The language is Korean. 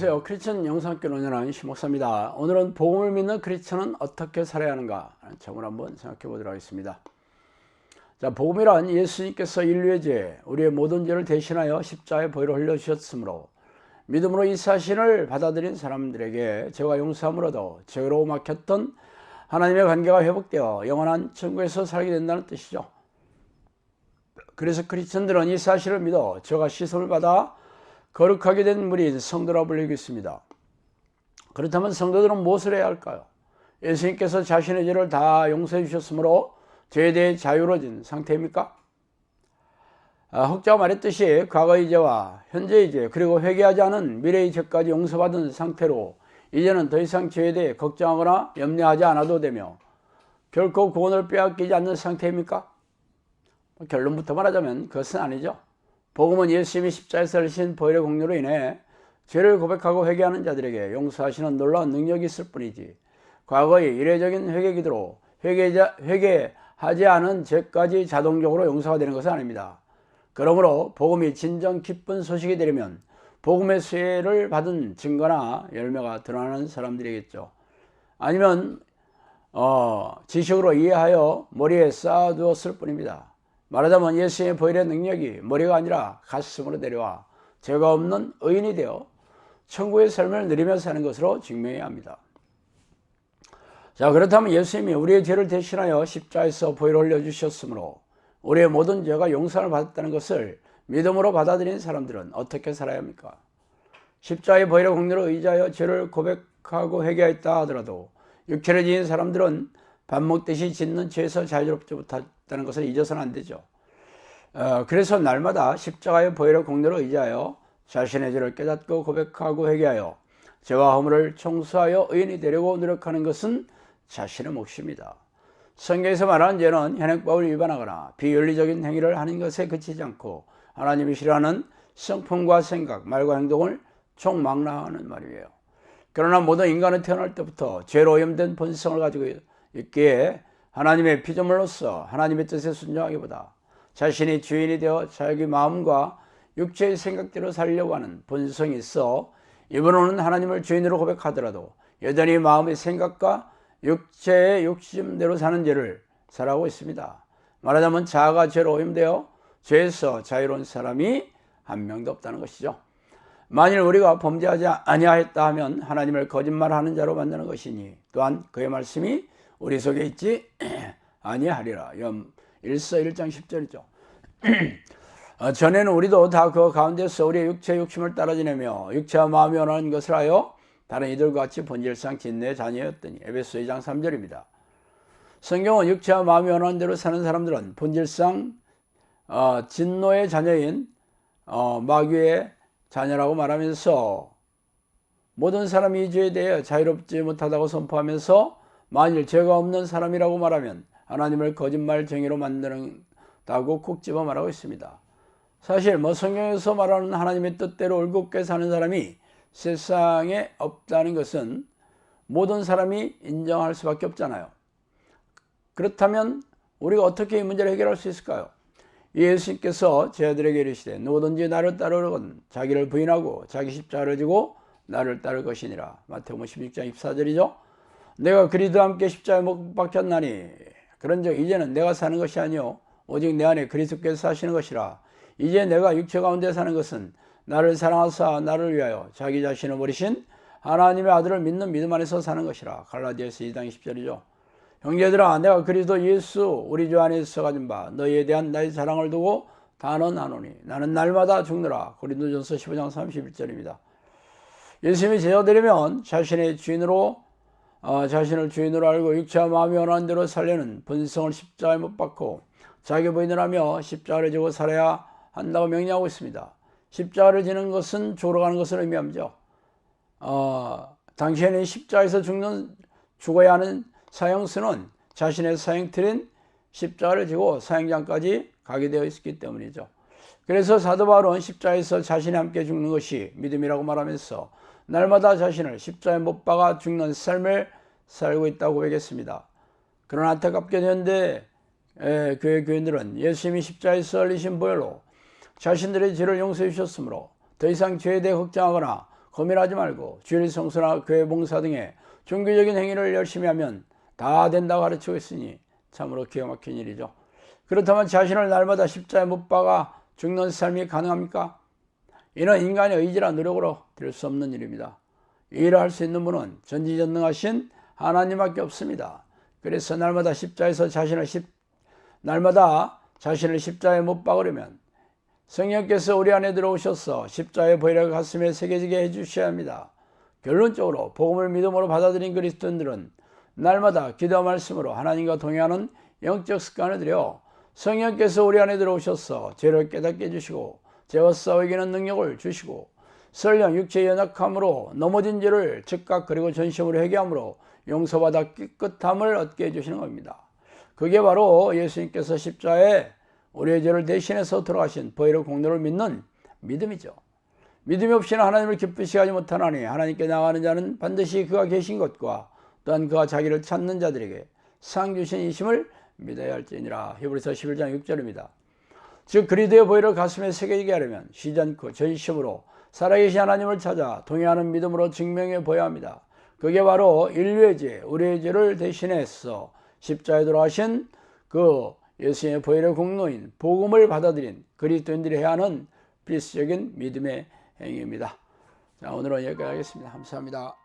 안녕하세요. 크리스천 영상학교 운영하는 심목사입니다. 오늘은 복음을 믿는 크리스천은 어떻게 살아야 하는가 하는 점을 한번 생각해 보도록 하겠습니다. 자, 복음이란 예수님께서 인류의 죄, 우리의 모든 죄를 대신하여 십자가에 보혈을 흘려주셨으므로 믿음으로 이 사실을 받아들인 사람들에게 죄가 용서함을 얻어 죄로 막혔던 하나님의 관계가 회복되어 영원한 천국에서 살게 된다는 뜻이죠. 그래서 크리스천들은 이 사실을 믿어 죄가 씻음을 받아 거룩하게 된 무리인 성도라 불리고 있습니다. 그렇다면 성도들은 무엇을 해야 할까요? 예수님께서 자신의 죄를 다 용서해 주셨으므로 죄에 대해 자유로워진 상태입니까? 혹자가 말했듯이 과거의 죄와 현재의 죄 그리고 회개하지 않은 미래의 죄까지 용서받은 상태로 이제는 더 이상 죄에 대해 걱정하거나 염려하지 않아도 되며 결코 구원을 빼앗기지 않는 상태입니까? 결론부터 말하자면 그것은 아니죠. 복음은 예수님이 십자가에서 흘리신 보혈의 공로로 인해 죄를 고백하고 회개하는 자들에게 용서하시는 놀라운 능력이 있을 뿐이지 과거의 이례적인 회개 기도로 회개하지 않은 죄까지 자동적으로 용서가 되는 것은 아닙니다. 그러므로 복음이 진정 기쁜 소식이 되려면 복음의 수혜를 받은 증거나 열매가 드러나는 사람들이겠죠. 아니면 지식으로 이해하여 머리에 쌓아두었을 뿐입니다. 말하자면 예수의 보혈의 능력이 머리가 아니라 가슴으로 내려와 죄가 없는 의인이 되어 천국의 삶을 누리며 사는 것으로 증명해야 합니다. 자, 그렇다면 예수님이 우리의 죄를 대신하여 십자가에서 보혈을 흘려주셨으므로 우리의 모든 죄가 용서를 받았다는 것을 믿음으로 받아들인 사람들은 어떻게 살아야 합니까? 십자가의 보혈의 공로로 의지하여 죄를 고백하고 회개했다 하더라도 육체를 지닌 사람들은 밥 먹듯이 짓는 죄에서 자유롭지 못했다는 것을 잊어서는 안 되죠. 그래서 날마다 십자가의 보혈의 공로로 의지하여 자신의 죄를 깨닫고 고백하고 회개하여 죄와 허물을 청소하여 의인이 되려고 노력하는 것은 자신의 몫입니다. 성경에서 말하는 죄는 현행법을 위반하거나 비윤리적인 행위를 하는 것에 그치지 않고 하나님이 싫어하는 성품과 생각, 말과 행동을 총망라하는 말이에요. 그러나 모든 인간은 태어날 때부터 죄로 오염된 본성을 가지고 있기에 하나님의 피조물로서 하나님의 뜻에 순종하기보다 자신이 주인이 되어 자기 마음과 육체의 생각대로 살려고 하는 본성이 있어 이번에는 하나님을 주인으로 고백하더라도 여전히 마음의 생각과 육체의 욕심대로 사는 죄를 살아가고 있습니다. 말하자면 자아가 죄로 오염되어 죄에서 자유로운 사람이 한 명도 없다는 것이죠. 만일 우리가 범죄하지 아니하였다 하면 하나님을 거짓말하는 자로 만드는 것이니 또한 그의 말씀이 우리 속에 있지 아니하리라. 1서 1장 10절이죠. 전에는 우리도 다 그 가운데서 우리의 육체의 욕심을 따라 지내며 육체와 마음이 원하는 것을 하여 다른 이들과 같이 본질상 진노의 자녀였더니. 에베소 2장 3절입니다. 성경은 육체와 마음이 원하는 대로 사는 사람들은 본질상 진노의 자녀인 마귀의 자녀라고 말하면서 모든 사람이 이 죄에 대해 자유롭지 못하다고 선포하면서 만일 죄가 없는 사람이라고 말하면 하나님을 거짓말쟁이로 만드는다고 콕 집어 말하고 있습니다. 사실 성경에서 말하는 하나님의 뜻대로 올곧게 사는 사람이 세상에 없다는 것은 모든 사람이 인정할 수밖에 없잖아요. 그렇다면 우리가 어떻게 이 문제를 해결할 수 있을까요? 예수님께서 제자들에게 이르시되 누구든지 나를 따르려거든 자기를 부인하고 자기 십자가를 지고 나를 따를 것이니라. 마태복음 16장 24절이죠. 내가 그리스도와 함께 십자가에 못 박혔나니 그런즉 이제는 내가 사는 것이 아니요 오직 내 안에 그리스도께서 사시는 것이라. 이제 내가 육체 가운데 사는 것은 나를 사랑하사 나를 위하여 자기 자신을 버리신 하나님의 아들을 믿는 믿음 안에서 사는 것이라. 갈라디아서 2장 20절이죠. 형제들아 내가 그리스도 예수 우리 주 안에서 가진 바 너희에 대한 나의 사랑을 두고 단언하노니 나는 날마다 죽노라. 고린도전서 15장 31절입니다. 예수님이 제자들이면 자신을 주인으로 알고 육체와 마음이 원하는 대로 살려는 본성을 십자가에 못 박고 자기 부인을 하며 십자가를 지고 살아야 한다고 명령하고 있습니다. 십자가를 지는 것은 죽어가는 것을 의미하죠. 당시에는 십자가에서 죽어야 하는 사형수는 자신의 사형틀인 십자가를 지고 사형장까지 가게 되어 있었기 때문이죠. 그래서 사도 바울은 십자가에서 자신이 함께 죽는 것이 믿음이라고 말하면서 날마다 자신을 십자가에 못 박아 죽는 삶을 살고 있다고 고백했습니다. 그러나 안타깝게 현대 교회 교인들은 예수님이 십자가에서 흘리신 보혈로 자신들의 죄를 용서해 주셨으므로 더 이상 죄에 대해 걱정하거나 고민하지 말고 주일 성수나 교회 봉사 등의 종교적인 행위를 열심히 하면 다 된다고 가르치고 있으니 참으로 기가 막힌 일이죠. 그렇다면 자신을 날마다 십자가에 못 박아 죽는 삶이 가능합니까? 이는 인간의 의지나 노력으로 될 수 없는 일입니다. 이 일을 할 수 있는 분은 전지전능하신 하나님밖에 없습니다. 그래서 날마다 자신을 십자가에 못 박으려면 성령께서 우리 안에 들어오셔서 십자가의 보혈을 가슴에 새겨지게 해주셔야 합니다. 결론적으로 복음을 믿음으로 받아들인 그리스도인들은 날마다 기도와 말씀으로 하나님과 동행하는 영적 습관을 들여 성령께서 우리 안에 들어오셔서 죄를 깨닫게 해주시고 죄와 싸워 이기는 능력을 주시고 설령 육체의 연약함으로 넘어진 죄를 즉각 그리고 전심으로 회개함으로 용서받아 깨끗함을 얻게 해주시는 겁니다. 그게 바로 예수님께서 십자가에 우리의 죄를 대신해서 돌아가신 보혈의 공로를 믿는 믿음이죠. 믿음이 없이는 하나님을 기쁘시게 하지 못하나니 하나님께 나아가는 자는 반드시 그가 계신 것과 또한 그가 자기를 찾는 자들에게 상 주신 이심을 믿어야 할지니라. 히브리서 11장 6절입니다. 즉 그리스도의 보혈을 가슴에 새기게 하려면 쉬지 않고 전심으로 살아계신 하나님을 찾아 동행하는 믿음으로 증명해 보여야 합니다. 그게 바로 인류의 죄, 우리의 죄를 대신해서 십자가에 돌아가신 그 예수님의 보혈의 공로인 복음을 받아들인 그리스도인들이 해야 하는 필수적인 믿음의 행위입니다. 자, 오늘은 여기까지 하겠습니다. 감사합니다.